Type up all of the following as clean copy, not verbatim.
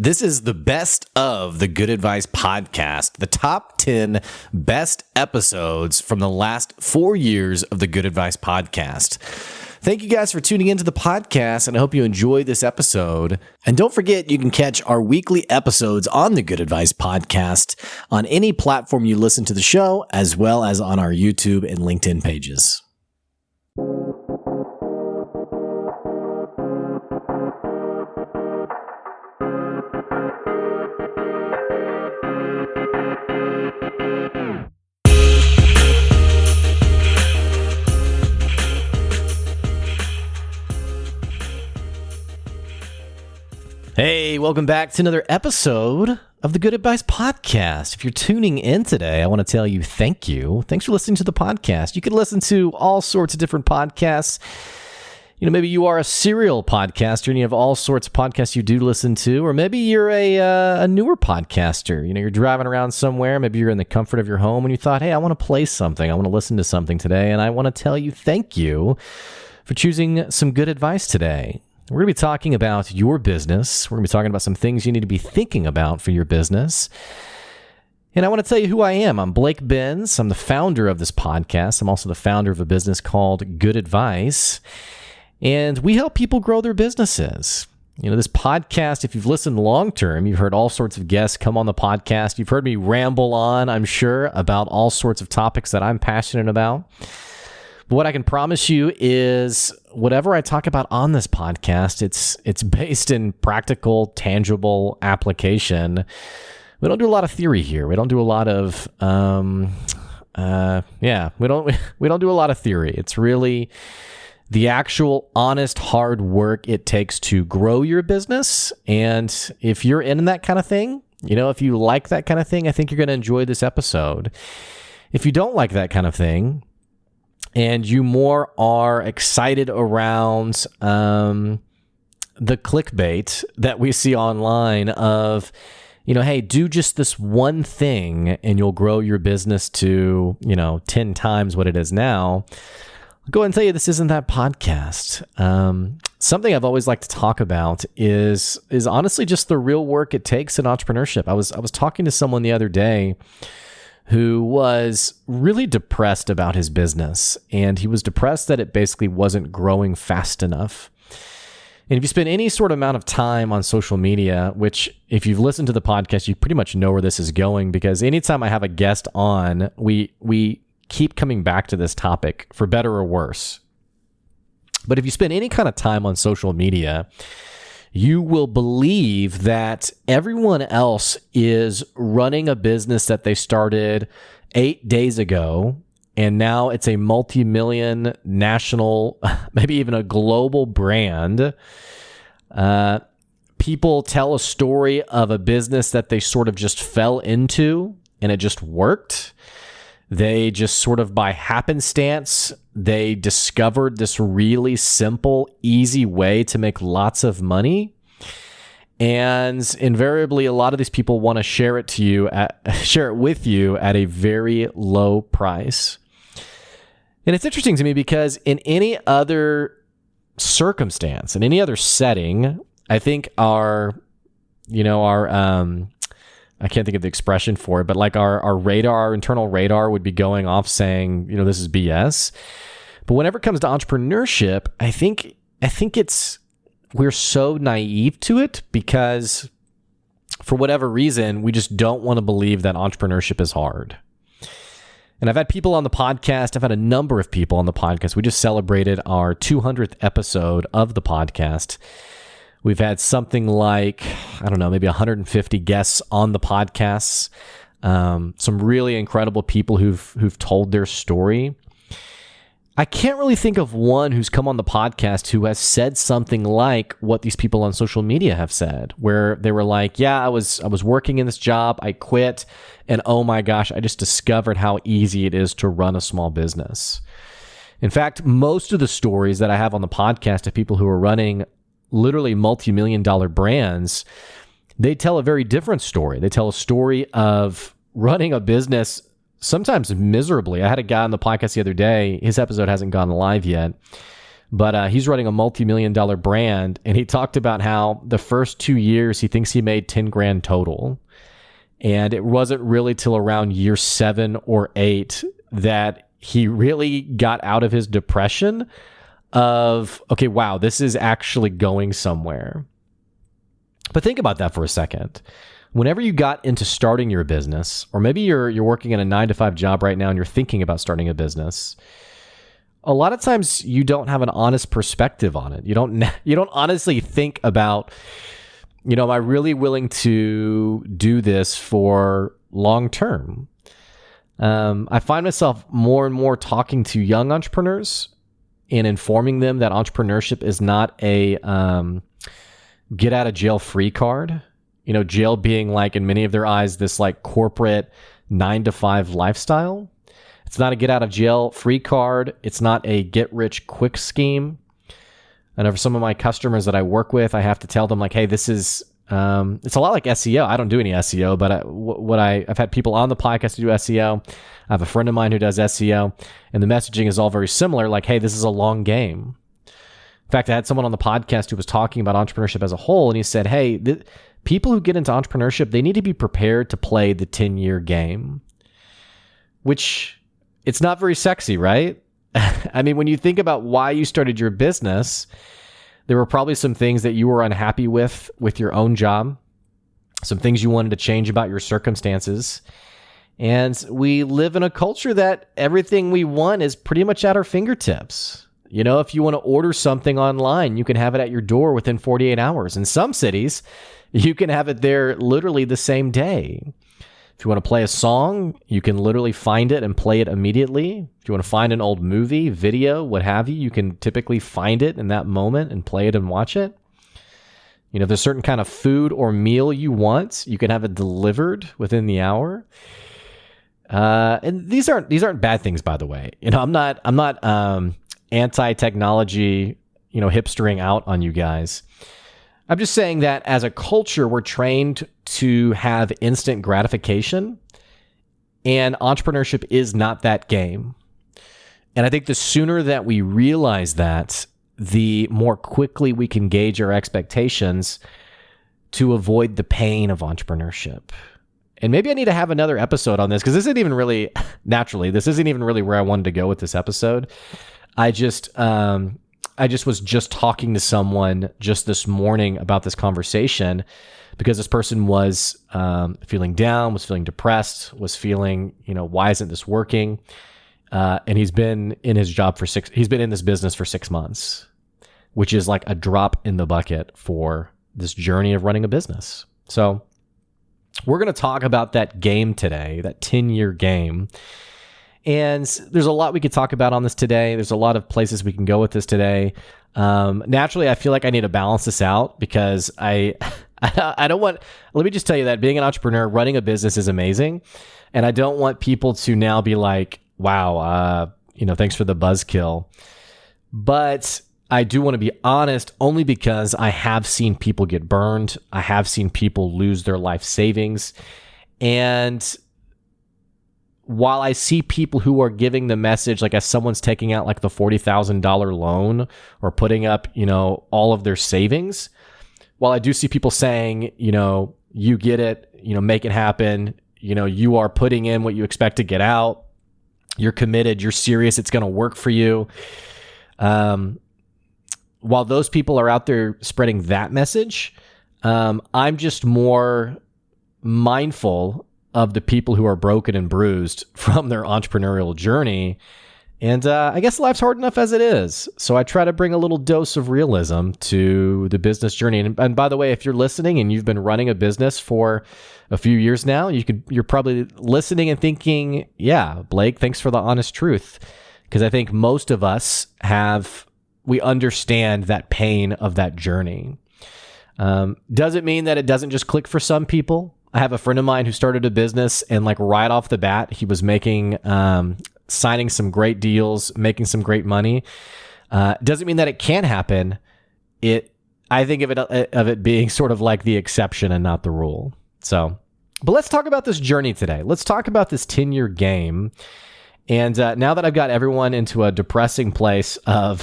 This is the best of the Good Advice podcast, the top 10 best episodes from the last 4 years of the Good Advice podcast. Thank you guys for tuning into the podcast, and I hope you enjoyed this episode. And don't forget, you can catch our weekly episodes on the Good Advice podcast on any platform you listen to the show, as well as on our YouTube and LinkedIn pages. Hey, welcome back to another episode of the Good Advice podcast. If you're tuning in today, I want to tell you thank you. Thanks for listening to the podcast. You can listen to all sorts of different podcasts. You know, maybe you are a serial podcaster and you have all sorts of podcasts you do listen to, or maybe you're a newer podcaster. You know, you're driving around somewhere, maybe you're in the comfort of your home and you thought, hey, I want to play something. I want to listen to something today, and I want to tell you thank you for choosing some good advice today. We're going to be talking about your business. We're going to be talking about some things you need to be thinking about for your business. And I want to tell you who I am. I'm Blake Benz. I'm the founder of this podcast. I'm also the founder of a business called Good Advice. And we help people grow their businesses. You know, this podcast, if you've listened long-term, you've heard all sorts of guests come on the podcast. You've heard me ramble on, I'm sure, about all sorts of topics that I'm passionate about. But what I can promise you is whatever I talk about on this podcast, it's based in practical, tangible application. We don't do a lot of theory here. We don't do a lot of, we don't do a lot of theory. It's really the actual honest, hard work it takes to grow your business. And if you're in that kind of thing, you know, if you like that kind of thing, I think you're going to enjoy this episode. If you don't like that kind of thing, and you more are excited around the clickbait that we see online of, you know, hey, do just this one thing and you'll grow your business to, 10 times what it is now. I'll go ahead and tell you this isn't that podcast. Something I've always liked to talk about is honestly just the real work it takes in entrepreneurship. I was talking to someone the other day who was really depressed about his business. And he was depressed that it basically wasn't growing fast enough. And if you spend any sort of amount of time on social media, which if you've listened to the podcast, you pretty much know where this is going, because anytime I have a guest on, we keep coming back to this topic for better or worse. But if you spend any kind of time on social media, you will believe that everyone else is running a business that they started 8 days ago, and now it's a multi-million national, maybe even a global brand. People tell a story of a business that they sort of just fell into, and it just worked. They just sort of by happenstance, they discovered this really simple, easy way to make lots of money. And invariably, a lot of these people want to share it with you at a very low price. And it's interesting to me because in any other circumstance, in any other setting, I think our I can't think of the expression for it, but like our radar, our internal radar would be going off saying, this is BS. But whenever it comes to entrepreneurship, I think we're so naive to it because for whatever reason, we just don't want to believe that entrepreneurship is hard. And I've had people on the podcast. I've had a number of people on the podcast. We just celebrated our 200th episode of the podcast. We've had something like, maybe 150 guests on the podcasts. Some really incredible people who've told their story. I can't really think of one who's come on the podcast who has said something like what these people on social media have said, where they were like, yeah, I was working in this job, I quit, and oh my gosh, I just discovered how easy it is to run a small business. In fact, most of the stories that I have on the podcast of people who are running literally multi-million-dollar brands, they tell a very different story. They tell a story of running a business sometimes miserably. I had a guy on the podcast the other day. His episode hasn't gone live yet. but he's running a multi-million-dollar brand, and he talked about how the first 2 years he thinks he made 10 grand total. And it wasn't really till around year 7 or 8 that he really got out of his depression of, okay, wow, this is actually going somewhere. But think about that for a second. Whenever you got into starting your business, or maybe you're working in a 9-to-5 job right now and you're thinking about starting a business, a lot of times you don't have an honest perspective on it. You don't honestly think about, am I really willing to do this for long term? I find myself more and more talking to young entrepreneurs and informing them that entrepreneurship is not a get out of jail free card. Jail being like, in many of their eyes, this like corporate 9-to-5 lifestyle. It's not a get out of jail free card. It's not a get rich quick scheme. And for some of my customers that I work with, I have to tell them like, hey, this is, it's a lot like SEO. I don't do any SEO, but I've had people on the podcast who do SEO. I have a friend of mine who does SEO, and the messaging is all very similar. Like, hey, this is a long game. In fact, I had someone on the podcast who was talking about entrepreneurship as a whole, and he said, hey, people who get into entrepreneurship, they need to be prepared to play the 10-year game, which it's not very sexy, right? I mean, when you think about why you started your business, there were probably some things that you were unhappy with your own job, some things you wanted to change about your circumstances. And we live in a culture that everything we want is pretty much at our fingertips. If you want to order something online, you can have it at your door within 48 hours. In some cities, you can have it there literally the same day. If you want to play a song, you can literally find it and play it immediately. If you want to find an old movie, video, what have you, you can typically find it in that moment and play it and watch it. If there's a certain kind of food or meal you want, you can have it delivered within the hour. And these aren't bad things, by the way. I'm not anti-technology, hipstering out on you guys. I'm just saying that as a culture, we're trained to have instant gratification, and entrepreneurship is not that game. And I think the sooner that we realize that, the more quickly we can gauge our expectations to avoid the pain of entrepreneurship. And maybe I need to have another episode on this, because this isn't even really, naturally, this isn't even really where I wanted to go with this episode. I just was just talking to someone just this morning about this conversation, because this person was feeling down, was feeling depressed, was feeling, why isn't this working? And he's been in his job he's been in this business for 6 months, which is like a drop in the bucket for this journey of running a business. So we're going to talk about that game today, that 10-year game. And there's a lot we could talk about on this today. There's a lot of places we can go with this today. Naturally, I feel like I need to balance this out, because I don't want, let me just tell you that being an entrepreneur, running a business is amazing. And I don't want people to now be like, wow, thanks for the buzzkill. But I do want to be honest, only because I have seen people get burned. I have seen people lose their life savings. And while I see people who are giving the message, like as someone's taking out like the $40,000 loan or putting up, all of their savings, while I do see people saying, you get it, make it happen, you are putting in what you expect to get out, you're committed, you're serious, it's going to work for you. While those people are out there spreading that message, I'm just more mindful of the people who are broken and bruised from their entrepreneurial journey. And I guess life's hard enough as it is. So I try to bring a little dose of realism to the business journey. And by the way, if you're listening and you've been running a business for a few years now, you're probably listening and thinking, yeah, Blake, thanks for the honest truth. Because I think most of us we understand that pain of that journey. Does it mean that it doesn't just click for some people? I have a friend of mine who started a business, and like right off the bat, he was signing some great deals, making some great money. Doesn't mean that it can't happen. I think of it being sort of like the exception and not the rule. So, but let's talk about this journey today. Let's talk about this 10-year game. And now that I've got everyone into a depressing place of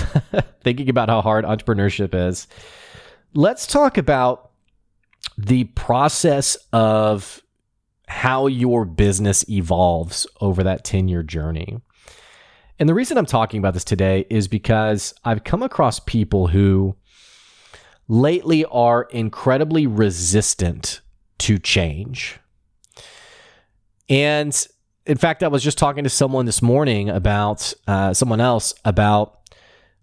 thinking about how hard entrepreneurship is, let's talk about the process of how your business evolves over that 10-year journey. And the reason I'm talking about this today is because I've come across people who lately are incredibly resistant to change. And in fact, I was just talking to someone this morning about someone else about,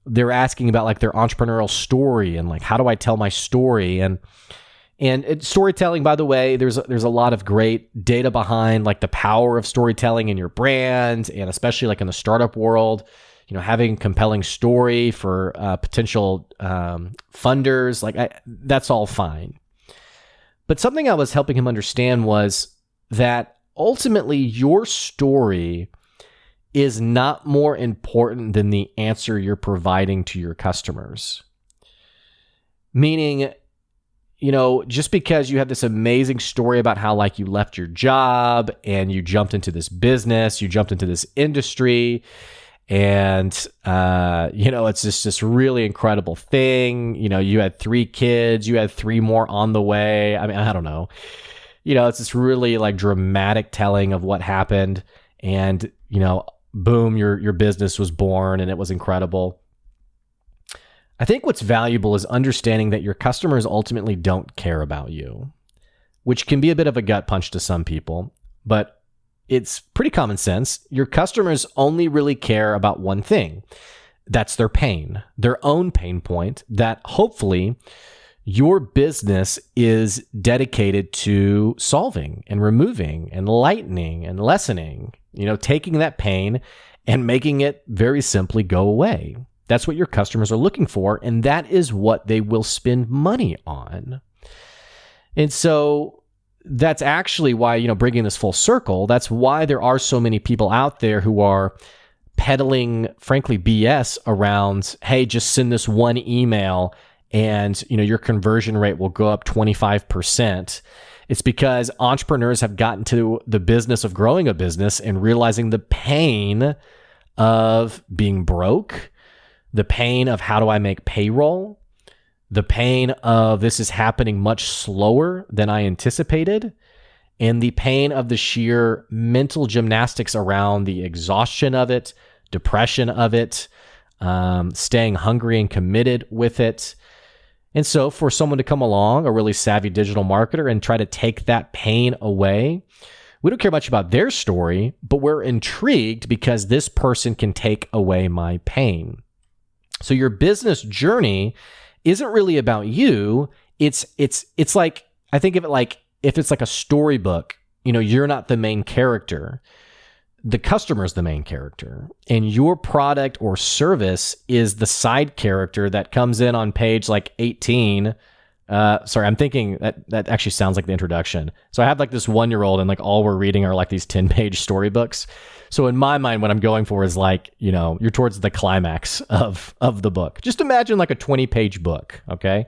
they're asking about like their entrepreneurial story and like, how do I tell my story? And storytelling, by the way, there's a lot of great data behind like the power of storytelling in your brand, and especially like in the startup world, having a compelling story for potential funders, that's all fine. But something I was helping him understand was that ultimately your story is not more important than the answer you're providing to your customers. Meaning, just because you have this amazing story about how like you left your job and you jumped into this business, you jumped into this industry, and it's just this really incredible thing. You had 3 kids, you had 3 more on the way. I mean, I don't know. It's this really like dramatic telling of what happened, and boom, your business was born and it was incredible. I think what's valuable is understanding that your customers ultimately don't care about you, which can be a bit of a gut punch to some people, but it's pretty common sense. Your customers only really care about one thing. That's their pain, their own pain point that hopefully your business is dedicated to solving and removing and lightening and lessening, taking that pain and making it very simply go away. That's what your customers are looking for, and that is what they will spend money on. And so that's actually why, bringing this full circle, that's why there are so many people out there who are peddling, frankly, BS around, hey, just send this one email and, your conversion rate will go up 25%. It's because entrepreneurs have gotten to the business of growing a business and realizing the pain of being broke, the pain of how do I make payroll, the pain of this is happening much slower than I anticipated, and the pain of the sheer mental gymnastics around the exhaustion of it, depression of it, staying hungry and committed with it. And so for someone to come along, a really savvy digital marketer, and try to take that pain away, we don't care much about their story, but we're intrigued because this person can take away my pain. So your business journey isn't really about you. It's like, I think of it like, if it's like a storybook, you're not the main character. The customer's the main character, and your product or service is the side character that comes in on page like 18. Sorry, I'm thinking that actually sounds like the introduction. So I have like this 1-year-old, and like all we're reading are like these 10-page storybooks. So in my mind, what I'm going for is like, you're towards the climax of the book. Just imagine like a 20-page book, okay?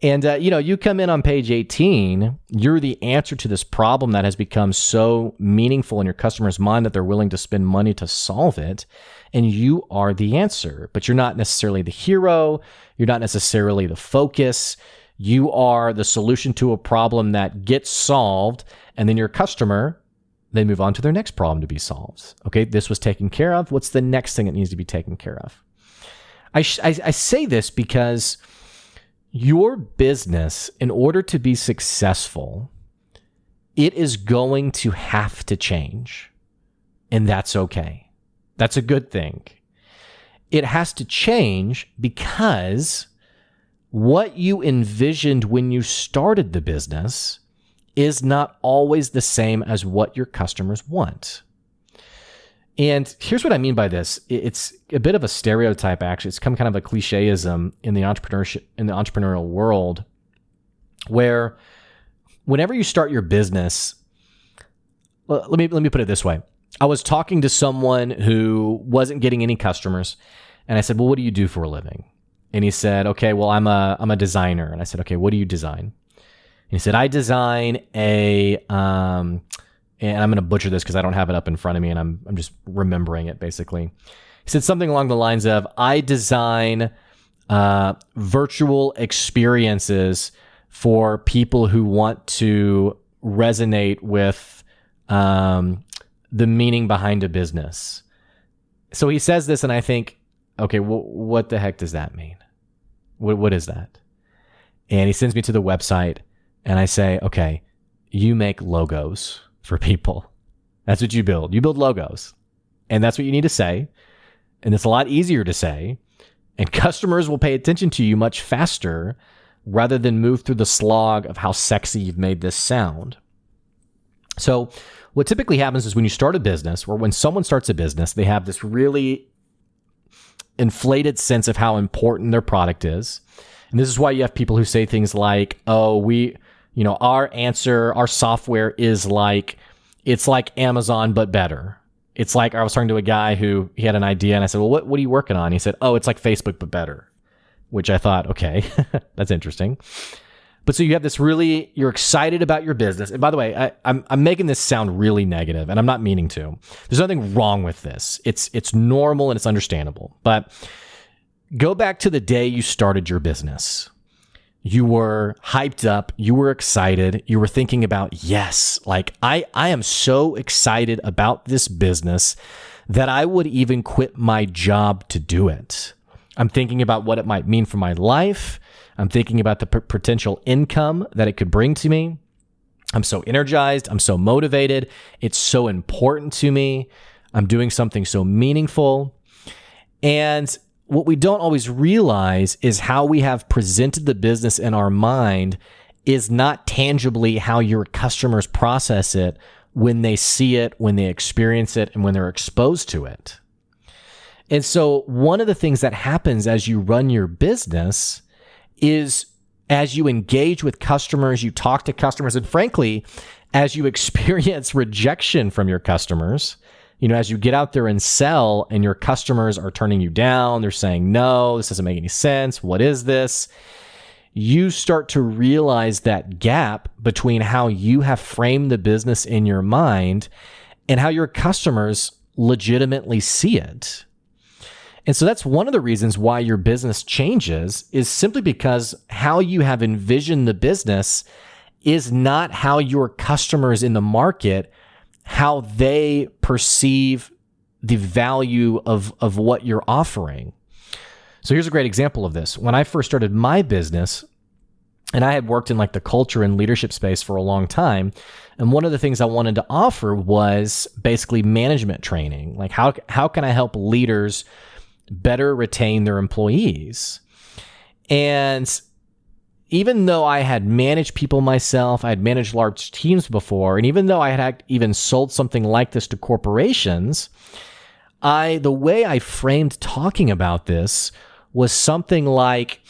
And, you come in on page 18, you're the answer to this problem that has become so meaningful in your customer's mind that they're willing to spend money to solve it. And you are the answer, but you're not necessarily the hero. You're not necessarily the focus. You are the solution to a problem that gets solved. And then your customer, they move on to their next problem to be solved. Okay, this was taken care of. What's the next thing that needs to be taken care of? I say this because your business, in order to be successful, it is going to have to change. And that's okay. That's a good thing. It has to change because what you envisioned when you started the business is not always the same as what your customers want. And here's what I mean by this. It's a bit of a stereotype, actually. It's kind of a clicheism in the entrepreneurial world, where whenever you start your business, let me put it this way. I was talking to someone who wasn't getting any customers, and I said, "Well, what do you do for a living?" And he said, "Okay, well, I'm a designer." And I said, "Okay, what do you design?" And he said, "I design a and I'm going to butcher this because I don't have it up in front of me, and I'm just remembering it basically. He said something along the lines of, I design virtual experiences for people who want to resonate with the meaning behind a business. So he says this, and I think, okay, what the heck does that mean? What is that? And he sends me to the website, and I say, okay, you make logos for people. That's what you build. You build logos. And that's what you need to say. And it's a lot easier to say. And customers will pay attention to you much faster rather than move through the slog of how sexy you've made this sound. So what typically happens is when you start a business, or when someone starts a business, they have this really inflated sense of how important their product is. And this is why you have people who say things like, oh, our software is it's like Amazon, but better. It's like, I was talking to a guy who, he had an idea, and I said, well, what are you working on? He said, oh, it's like Facebook, but better, which I thought, okay, that's interesting. But so you have this you're excited about your business. And by the way, I'm making this sound really negative, and I'm not meaning to. There's nothing wrong with this. It's normal and it's understandable. But go back to the day you started your business. You were hyped up. You were excited. You were thinking about, yes, I am so excited about this business that I would even quit my job to do it. I'm thinking about what it might mean for my life. I'm thinking about the potential income that it could bring to me. I'm so energized. I'm so motivated. It's so important to me. I'm doing something so meaningful. And what we don't always realize is how we have presented the business in our mind is not tangibly how your customers process it when they see it, when they experience it, and when they're exposed to it. And so one of the things that happens as you run your business is, as you engage with customers, you talk to customers, and frankly, as you experience rejection from your customers, as you get out there and sell and your customers are turning you down, they're saying, no, this doesn't make any sense. What is this? You start to realize that gap between how you have framed the business in your mind and how your customers legitimately see it. And so that's one of the reasons why your business changes, is simply because how you have envisioned the business is not how your customers in the market, how they perceive the value of what you're offering. So here's a great example of this. When I first started my business, and I had worked in the culture and leadership space for a long time, and one of the things I wanted to offer was basically management training. How can I help leaders better retain their employees? And even though I had managed people myself, I had managed large teams before, and even though I had even sold something like this to corporations, the way I framed talking about this was something like,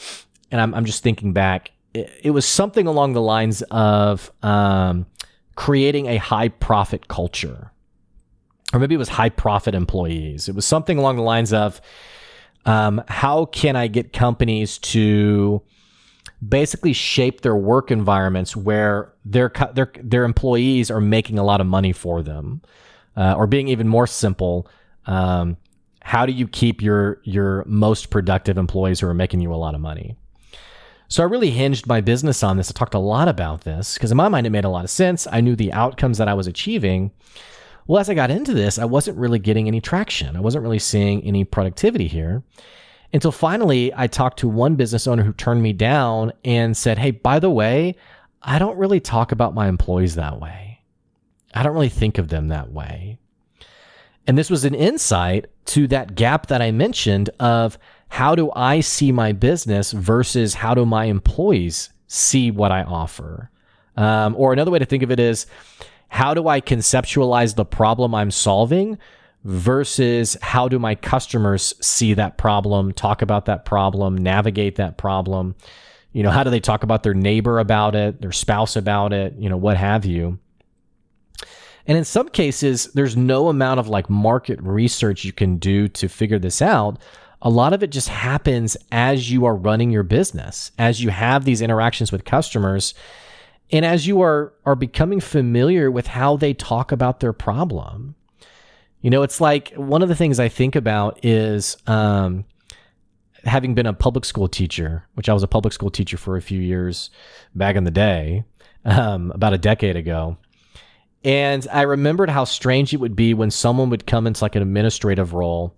and I'm just thinking back, it was something along the lines of creating a high profit culture. Or maybe it was high profit employees. It was something along the lines of, how can I get companies to basically shape their work environments where their employees are making a lot of money for them? Or being even more simple, how do you keep your most productive employees who are making you a lot of money? So I really hinged my business on this. I talked a lot about this because in my mind, it made a lot of sense. I knew the outcomes that I was achieving. Well, as I got into this, I wasn't really getting any traction. I wasn't really seeing any productivity here until finally I talked to one business owner who turned me down and said, hey, by the way, I don't really talk about my employees that way. I don't really think of them that way. And this was an insight to that gap that I mentioned of how do I see my business versus how do my employees see what I offer? Or another way to think of it is, how do I conceptualize the problem I'm solving versus how do my customers see that problem, talk about that problem, navigate that problem? How do they talk about their neighbor about it, their spouse about it, what have you? And in some cases, there's no amount of market research you can do to figure this out. A lot of it just happens as you are running your business, as you have these interactions with customers. And as you are becoming familiar with how they talk about their problem, it's like one of the things I think about is having been a public school teacher, which I was a public school teacher for a few years back in the day, about a decade ago. And I remembered how strange it would be when someone would come into like an administrative role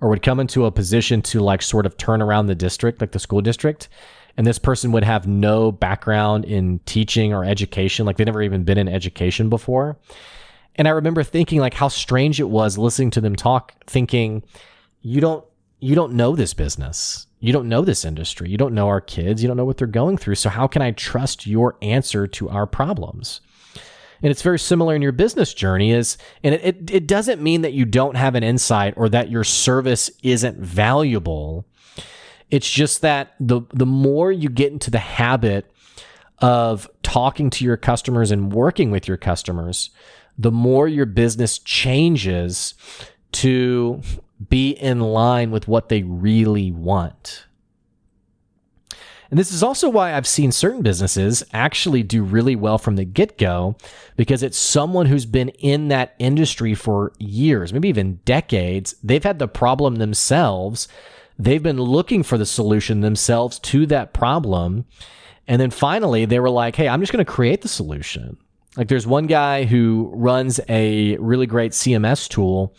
or would come into a position to like sort of turn around the district, like the school district. And this person would have no background in teaching or education. Like they'd never even been in education before. And I remember thinking like how strange it was listening to them talk, thinking, you don't know this business. You don't know this industry. You don't know our kids. You don't know what they're going through. So how can I trust your answer to our problems? And it's very similar in your business journey and it doesn't mean that you don't have an insight or that your service isn't valuable. It's just that the more you get into the habit of talking to your customers and working with your customers, the more your business changes to be in line with what they really want. And this is also why I've seen certain businesses actually do really well from the get-go, because it's someone who's been in that industry for years, maybe even decades. They've had the problem themselves. They've been looking for the solution themselves to that problem. And then finally, they were like, hey, I'm just going to create the solution. Like there's one guy who runs a really great CMS tool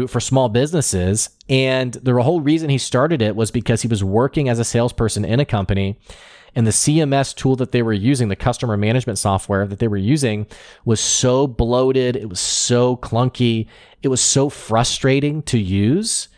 for small businesses. And the whole reason he started it was because he was working as a salesperson in a company. And the CMS tool that they were using, the customer management software that they were using, was so bloated. It was so clunky. It was so frustrating to use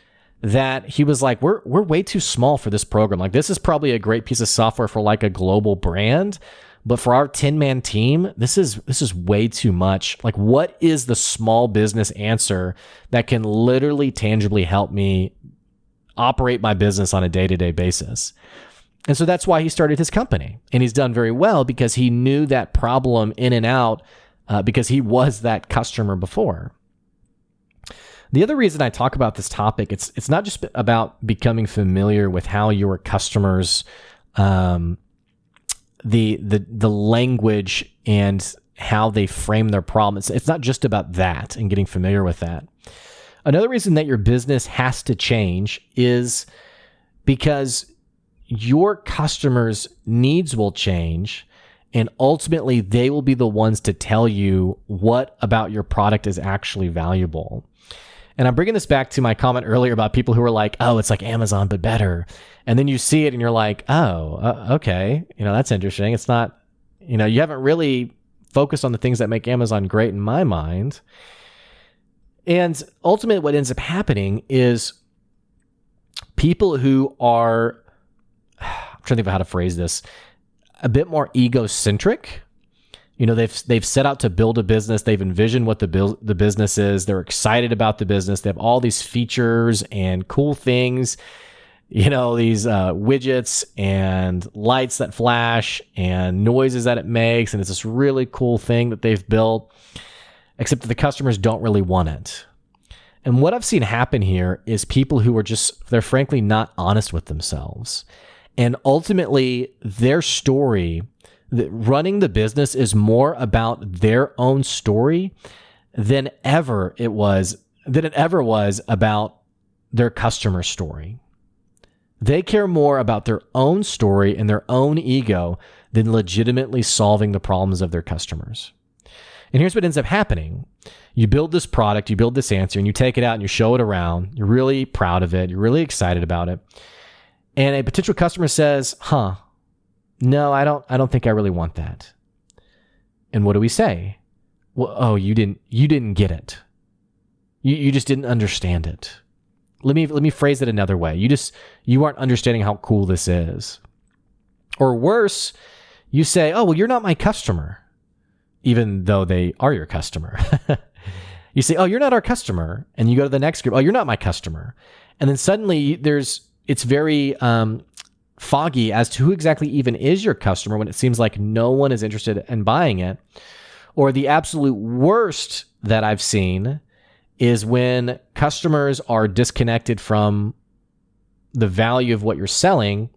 that he was like, we're way too small for this program. Like this is probably a great piece of software for like a global brand, but for our 10-man team, this is way too much. Like, what is the small business answer that can literally tangibly help me operate my business on a day-to-day basis? And so that's why he started his company. And he's done very well because he knew that problem in and out because he was that customer before. The other reason I talk about this topic, it's not just about becoming familiar with how your customers, the language and how they frame their problem. It's not just about that and getting familiar with that. Another reason that your business has to change is because your customers' needs will change, and ultimately they will be the ones to tell you what about your product is actually valuable. And I'm bringing this back to my comment earlier about people who are like, oh, it's like Amazon, but better. And then you see it and you're like, oh, okay. That's interesting. It's not, you haven't really focused on the things that make Amazon great in my mind. And ultimately what ends up happening is people who are, I'm trying to think of how to phrase this, a bit more egocentric. They've set out to build a business. They've envisioned what the business is. They're excited about the business. They have all these features and cool things, these widgets and lights that flash and noises that it makes. And it's this really cool thing that they've built, except that the customers don't really want it. And what I've seen happen here is people who are they're frankly not honest with themselves. And ultimately their story, running the business, is more about their own story than it ever was about their customer story. They care more about their own story and their own ego than legitimately solving the problems of their customers. And here's what ends up happening. You build this product, you build this answer, and you take it out and you show it around. You're really proud of it. You're really excited about it. And a potential customer says, no, I don't think I really want that. And what do we say? Well, oh, you didn't get it. You just didn't understand it. Let me phrase it another way. You aren't understanding how cool this is. Or worse, you say, oh, well, you're not my customer, even though they are your customer. You say, oh, you're not our customer. And you go to the next group, oh, you're not my customer. And then suddenly it's very foggy as to who exactly even is your customer when it seems like no one is interested in buying it. Or the absolute worst that I've seen is when customers are disconnected from the value of what you're selling,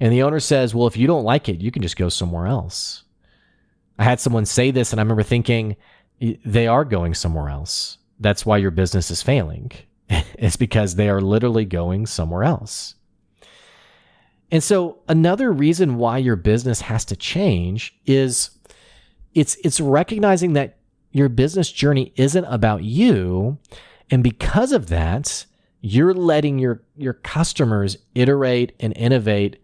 and the owner says, well, if you don't like it, you can just go somewhere else. I had someone say this and I remember thinking, they are going somewhere else. That's why your business is failing. It's because they are literally going somewhere else. And so another reason why your business has to change is it's recognizing that your business journey isn't about you. And because of that, you're letting your customers iterate and innovate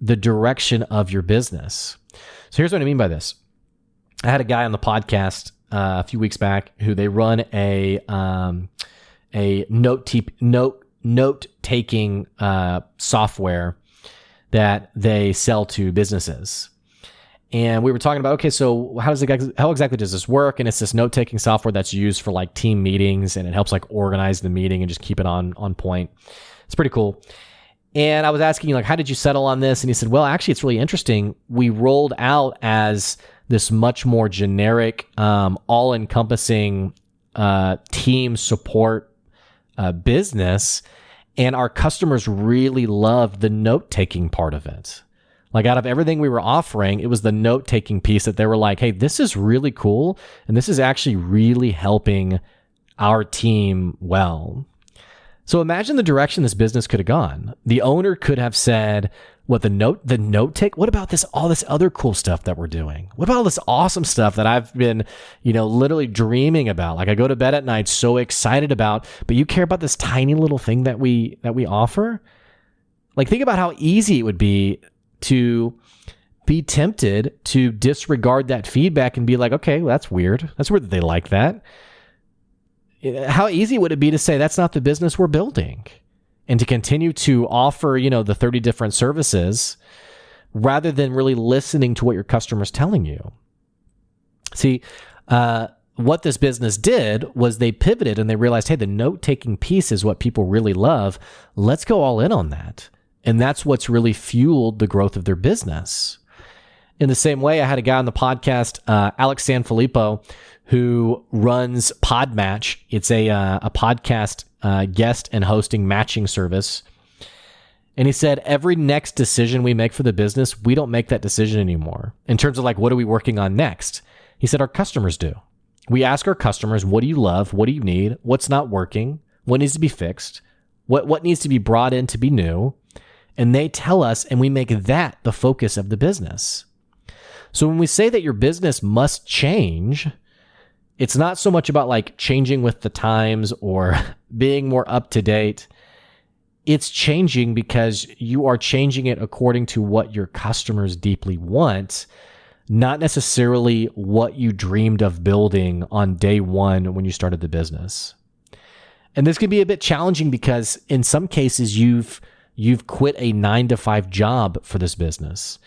the direction of your business. So here's what I mean by this. I had a guy on the podcast a few weeks back who they run a note-taking software that they sell to businesses. And we were talking about, okay, so how exactly does this work? And it's this note-taking software that's used for like team meetings, and it helps like organize the meeting and just keep it on point. It's pretty cool. And I was asking, like, how did you settle on this? And he said, well, actually, it's really interesting. We rolled out as this much more generic, all-encompassing team support business, and our customers really loved the note-taking part of it. Like, out of everything we were offering, it was the note-taking piece that they were like, hey, this is really cool, and this is actually really helping our team well. So imagine the direction this business could have gone. The owner could have said, what, the note take? What about all this other cool stuff that we're doing? What about all this awesome stuff that I've been, literally dreaming about? Like, I go to bed at night so excited about, but you care about this tiny little thing that we offer? Like, think about how easy it would be to be tempted to disregard that feedback and be like, okay, well, that's weird. That's weird that they like that. How easy would it be to say that's not the business we're building, and to continue to offer, the 30 different services rather than really listening to what your customer's telling you? See, what this business did was they pivoted and they realized, hey, the note-taking piece is what people really love. Let's go all in on that. And that's what's really fueled the growth of their business. In the same way, I had a guy on the podcast, Alex Sanfilippo, who runs Podmatch. It's a podcast guest and hosting matching service. And he said, every next decision we make for the business, we don't make that decision anymore. In terms of like, what are we working on next? He said, our customers do. We ask our customers, what do you love? What do you need? What's not working? What needs to be fixed? What needs to be brought in to be new? And they tell us, and we make that the focus of the business. So when we say that your business must change, it's not so much about like changing with the times or being more up to date. It's changing because you are changing it according to what your customers deeply want, not necessarily what you dreamed of building on day one when you started the business. And this can be a bit challenging because in some cases you've quit a 9-to-5 job for this business.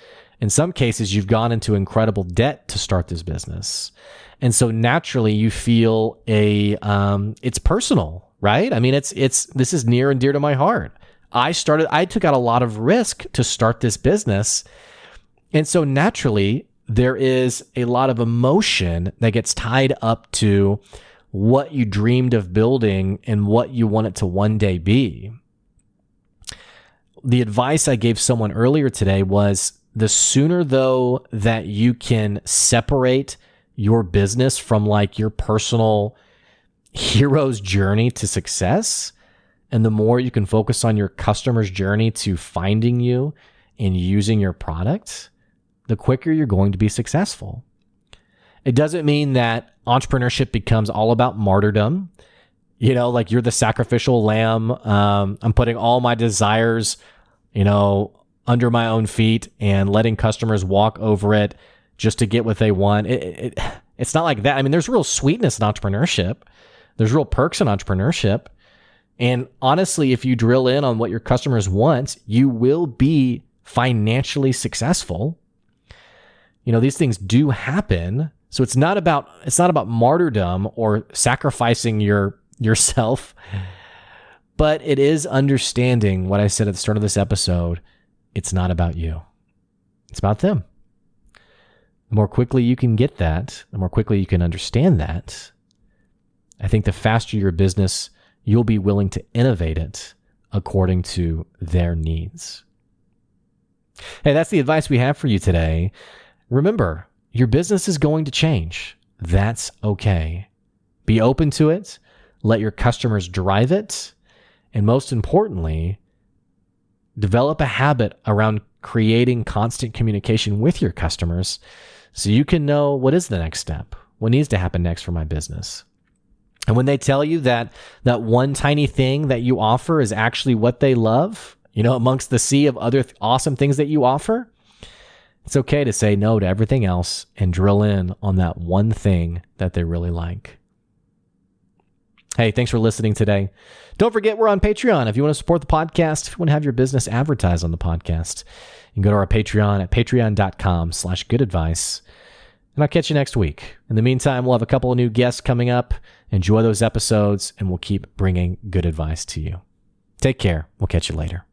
In some cases, you've gone into incredible debt to start this business. And so naturally you feel it's personal, right? I mean, this is near and dear to my heart. I took out a lot of risk to start this business. And so naturally there is a lot of emotion that gets tied up to what you dreamed of building and what you want it to one day be. The advice I gave someone earlier today was, the sooner though that you can separate your business from like your personal hero's journey to success, and the more you can focus on your customer's journey to finding you and using your product, the quicker you're going to be successful. It doesn't mean that entrepreneurship becomes all about martyrdom. Like you're the sacrificial lamb. I'm putting all my desires, under my own feet and letting customers walk over it just to get what they want. It's not like that. I mean, there's real sweetness in entrepreneurship. There's real perks in entrepreneurship. And honestly, if you drill in on what your customers want, you will be financially successful. These things do happen. So it's not about martyrdom or sacrificing yourself, but it is understanding what I said at the start of this episode. It's not about you. It's about them. The more quickly you can get that, the more quickly you can understand that, I think the faster your business, you'll be willing to innovate it according to their needs. Hey, that's the advice we have for you today. Remember, your business is going to change. That's okay. Be open to it. Let your customers drive it. And most importantly, develop a habit around creating constant communication with your customers so you can know what is the next step, what needs to happen next for my business. And when they tell you that one tiny thing that you offer is actually what they love, amongst the sea of other awesome things that you offer, it's okay to say no to everything else and drill in on that one thing that they really like. Hey, thanks for listening today. Don't forget, we're on Patreon. If you want to support the podcast, if you want to have your business advertised on the podcast, you can go to our Patreon at patreon.com/goodadvice. And I'll catch you next week. In the meantime, we'll have a couple of new guests coming up. Enjoy those episodes, and we'll keep bringing good advice to you. Take care. We'll catch you later.